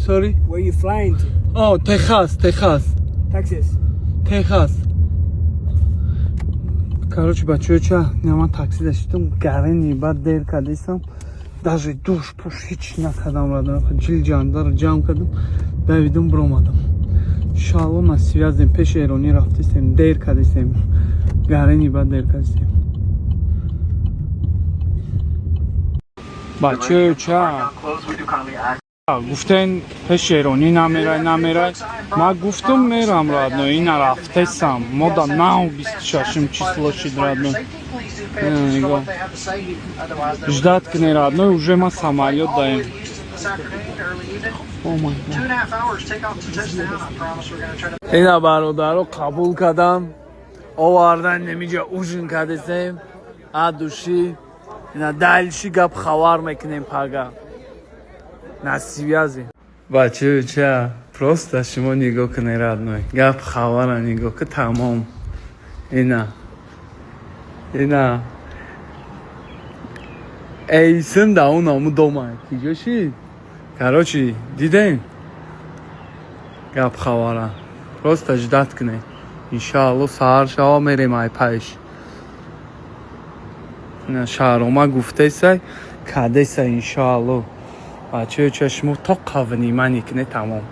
Sorry? Where you flying to? Oh, Texas. Texas. Texas. Короче, бачоёча, нема такси даштам, гарани бад дер кардам. Даже душ пуш ҳеч накардам, ҷил ҷандар ҷамъ кардам, давидам биромадам. Иншоалло насиб аздем, пеши Эронӣ рафтистем, дер кардистем. Гарани бад дер кардистем. бачаёча гуфтен пеши Эронӣ намерай. Ман гуфтам мерам родной, ина рафтесам. Мо да 9-26 число шид родной. Ждат кне родной, уже ма самолет даем. Ина бародаро қабул кардам. Овардан немиҷа ужин кардесем. А души ина дайлши гап хабар мекунем пага. Насибязем. Бачаёча, просто шумо нигоҳ кунед родной. Гап хабара нигоҳ ки тамом. Ина эйсин да он аму дома. Киҷоши? Короче, дидем? Гап хабара. Просто ждат кунед. Иншоалло саҳар шава мерем ай пеш. Ина шаҳрома гуфтесай, кадесай иншоалло. бачаёча шумо то қавнимани кунед тамом.